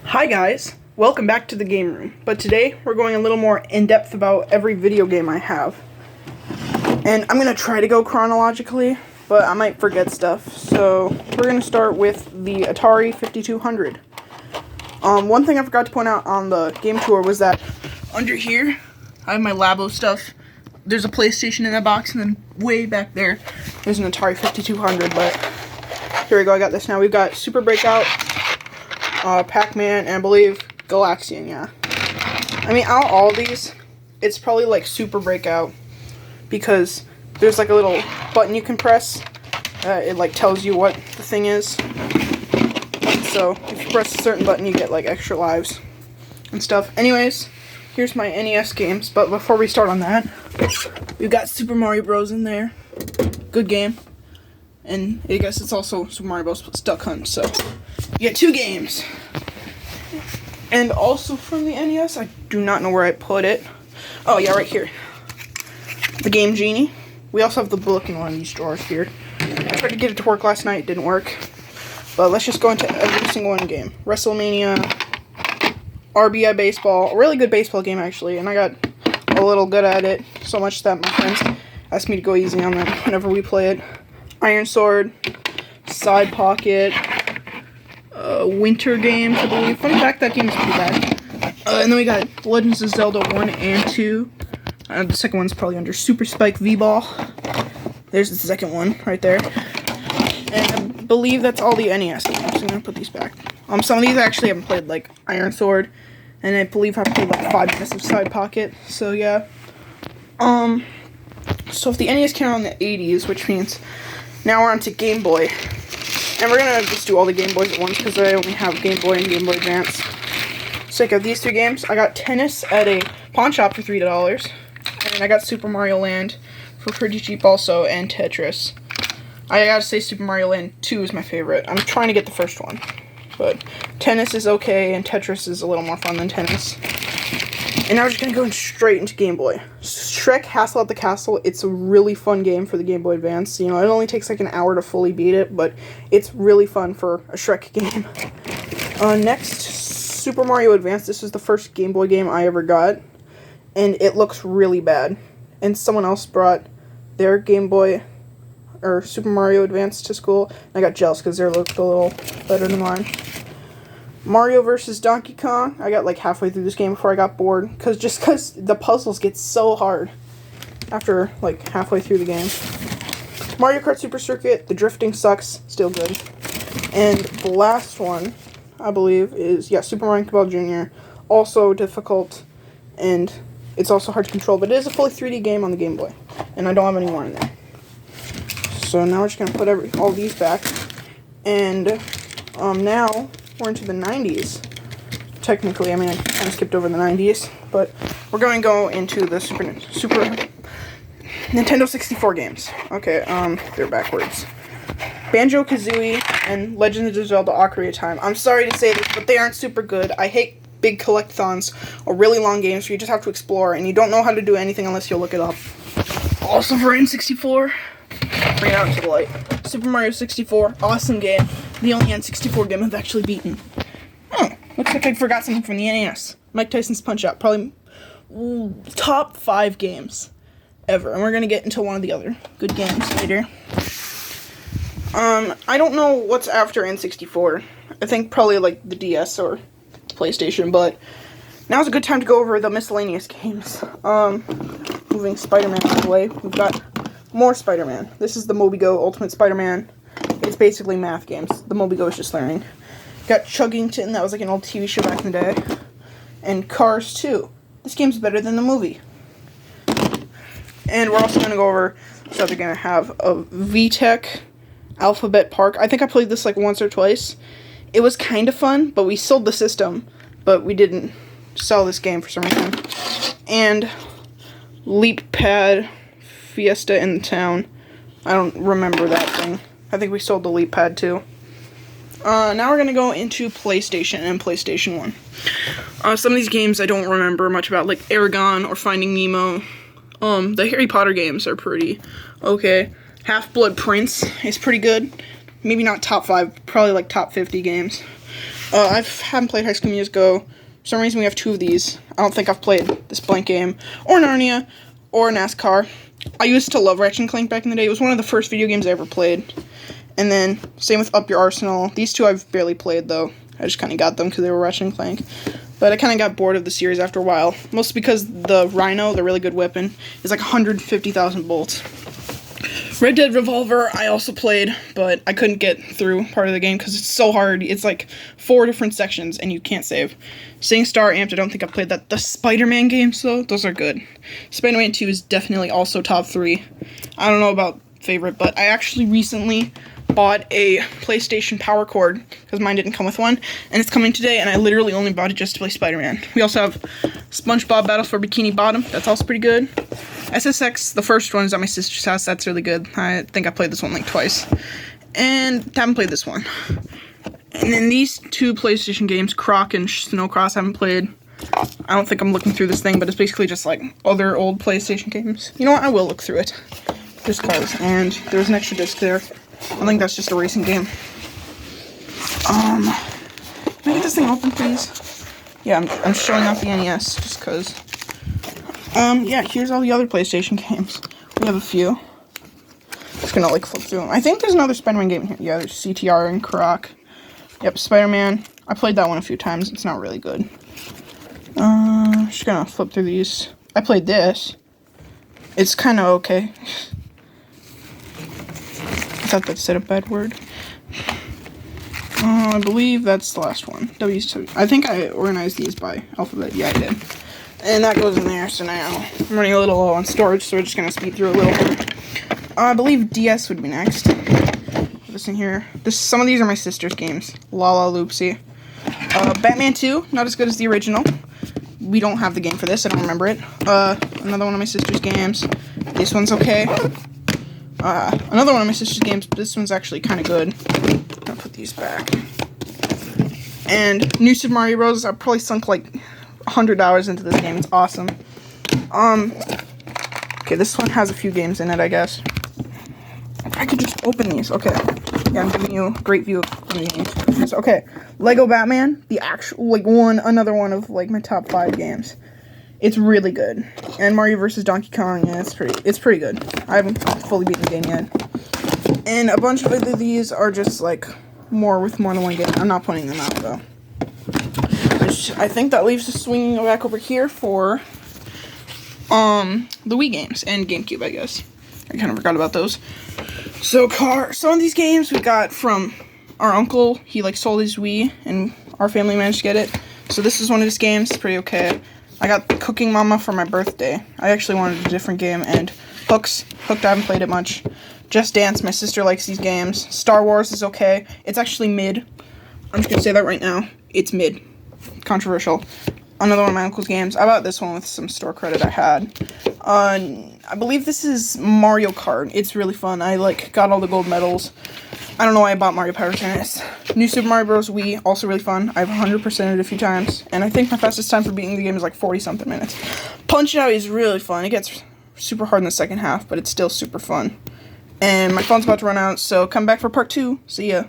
Hi guys, welcome back to the game room, but today we're going a little more in-depth about every video game I have. And I'm going to try to go chronologically, but I might forget stuff. So we're going to start with the Atari 5200. One thing I forgot to point out on the game tour was that under here, I have my Labo stuff. There's a PlayStation in that box, and then way back there, there's an Atari 5200, but here we go, I got this now. We've got Super Breakout, Pac-Man, and I believe Galaxian, yeah. I mean, out of all these, it's probably like Super Breakout, because there's like a little button you can press. It like tells you what the thing is. So, if you press a certain button, you get like extra lives and stuff. Anyways, here's my NES games, but before we start on that, we've got Super Mario Bros. In there. Good game. And I guess it's also Super Mario Bros. Duck Hunt, so you get two games. And also from the NES, I do not know where I put it. Oh yeah, right here. The Game Genie. We also have the book in one of these drawers here. I tried to get it to work last night, it didn't work. But let's just go into every single one game. WrestleMania, RBI Baseball, a really good baseball game actually, and I got a little good at it, so much that my friends asked me to go easy on that whenever we play it. Iron Sword, Side Pocket, Winter Games, I believe. Fun fact, that game is pretty bad. And then we got Legends of Zelda 1 and 2. The second one's probably under Super Spike V-Ball. There's the second one right there. And I believe that's all the NES games. So I'm going to put these back. Some of these I actually haven't played, like Iron Sword. And I believe I played like 5 minutes of Side Pocket. So yeah. So if the NES came out in the 80s, which means now we're on to Game Boy. And we're going to just do all the Game Boys at once because I only have Game Boy and Game Boy Advance. So I got these two games. I got Tennis at a pawn shop for $3. And I got Super Mario Land for pretty cheap also, and Tetris. I gotta say Super Mario Land 2 is my favorite. I'm trying to get the first one. But Tennis is okay, and Tetris is a little more fun than Tennis. And now we're just going to go straight into Game Boy. Shrek Hassle at the Castle, it's a really fun game for the Game Boy Advance. You know, it only takes like an hour to fully beat it, but it's really fun for a Shrek game. Next, Super Mario Advance. This is the first Game Boy game I ever got, and it looks really bad. And someone else brought their Game Boy, or Super Mario Advance to school, and I got jealous because theirs looked a little better than mine. Mario vs. Donkey Kong. I got like halfway through this game before I got bored, because the puzzles get so hard after like halfway through the game. Mario Kart Super Circuit. The drifting sucks, still good. And the last one, I believe, is Super Mario Bros. Jr. Also difficult, and it's also hard to control, but it is a fully 3D game on the Game Boy, and I don't have any more in there. So now we're just gonna put all these back, and now we're into the 90s. Technically, I mean, I kind of skipped over the 90s, but we're going to go into the Super Nintendo 64 games. Okay, they're backwards. Banjo-Kazooie and Legend of Zelda Ocarina of Time. I'm sorry to say this, but they aren't super good. I hate big collectathons or really long games where you just have to explore and you don't know how to do anything unless you look it up. Also for N64, bring it out into the light. Super Mario 64, awesome game. The only N64 game I've actually beaten. Oh, looks like I forgot something from the NES. Mike Tyson's Punch-Out, probably top 5 games ever. And we're going to get into one of the other good games later. I don't know what's after N64. I think probably like the DS or PlayStation, but now's a good time to go over the miscellaneous games. Moving Spider-Man out of the way, we've got more Spider-Man. This is the Mobigo Ultimate Spider-Man. It's basically math games. The Mobigo is just learning. Got Chuggington, that was like an old TV show back in the day. And Cars 2. This game's better than the movie. And we're also going to go over, so they're going to have a VTech Alphabet Park. I think I played this like once or twice. It was kind of fun, but we sold the system, but we didn't sell this game for some reason. And Leap Pad Fiesta in the Town. I don't remember that thing. I think we sold the Leap Pad too. Now we're going to go into PlayStation and PlayStation 1. Some of these games I don't remember much about, like Aragon or Finding Nemo. The Harry Potter games are pretty okay. Half-Blood Prince is pretty good. Maybe not top 5, probably like top 50 games. I haven't played High School Musical. For some reason, we have 2 of these. I don't think I've played this blank game, or Narnia, or NASCAR. I used to love Ratchet & Clank back in the day. It was one of the first video games I ever played. And then, same with Up Your Arsenal. These 2 I've barely played, though. I just kind of got them because they were Ratchet & Clank. But I kind of got bored of the series after a while. Mostly because the Rhino, the really good weapon, is like 150,000 bolts. Red Dead Revolver, I also played, but I couldn't get through part of the game because it's so hard. It's like 4 different sections, and you can't save. SingStar Amped, I don't think I've played that. The Spider-Man games, though, those are good. Spider-Man 2 is definitely also top 3. I don't know about favorite, but I actually recently bought a PlayStation Power Cord because mine didn't come with one, and it's coming today, and I literally only bought it just to play Spider-Man. We also have SpongeBob Battles for Bikini Bottom. That's also pretty good. SSX, the first one, is at my sister's house. That's really good. I think I played this one like twice, and haven't played this one. And then these 2 PlayStation games, Croc and Snowcross, I haven't played. I don't think I'm looking through this thing, but it's basically just like other old PlayStation games. You know what? I will look through it. Just cause. And there's an extra disc there. I think that's just a racing game. Can I get this thing open, please? Yeah, I'm showing off the NES just cause. Yeah, here's all the other PlayStation games. We have a few. Just gonna like flip through them. I think there's another Spider-Man game in here. Yeah, there's CTR and Croc. Yep, Spider-Man. I played that one a few times. It's not really good. Just gonna flip through these. I played this. It's kind of okay. I thought that said a bad word. I believe that's the last one. I think I organized these by alphabet. Yeah, I did. And that goes in there, so now I'm running a little low on storage, so we're just going to speed through a little bit. I believe DS would be next. Put this in here. Some of these are my sister's games. Lala Loopsy. Batman 2, not as good as the original. We don't have the game for this, I don't remember it. Another one of my sister's games. This one's okay. Another one of my sister's games, but this one's actually kind of good. I'm gonna put these back. And New Super Mario Bros. I probably sunk like 100 hours into this game. It's awesome. Okay, this one has a few games in it, I guess. I could just open these. Okay. Yeah, I'm giving you a great view of the games. Okay, Lego Batman, the actual, like, another one of, like, my top 5 games. It's really good. And Mario vs. Donkey Kong, yeah, it's pretty good. I haven't fully beaten the game yet. And a bunch of these are just, like, with more than one game. I'm not pointing them out, though. I think that leaves us swinging back over here for, the Wii games and GameCube, I guess. I kind of forgot about those. So, some of these games we got from our uncle. He, like, sold his Wii, and our family managed to get it. So this is one of his games. It's pretty okay. I got Cooking Mama for my birthday. I actually wanted a different game. And Hooked, I haven't played it much. Just Dance, my sister likes these games. Star Wars is okay. It's actually mid. I'm just going to say that right now. It's mid. Controversial. Another one of my uncle's games. I bought this one with some store credit I had. I believe this is Mario Kart. It's really fun. I, like, got all the gold medals. I don't know why I bought Mario Power Tennis. New Super Mario Bros. Wii, also really fun. I've 100%ed it a few times. And I think my fastest time for beating the game is like 40-something minutes. Punch-Out is really fun. It gets super hard in the second half, but it's still super fun. And my phone's about to run out, so come back for part 2. See ya.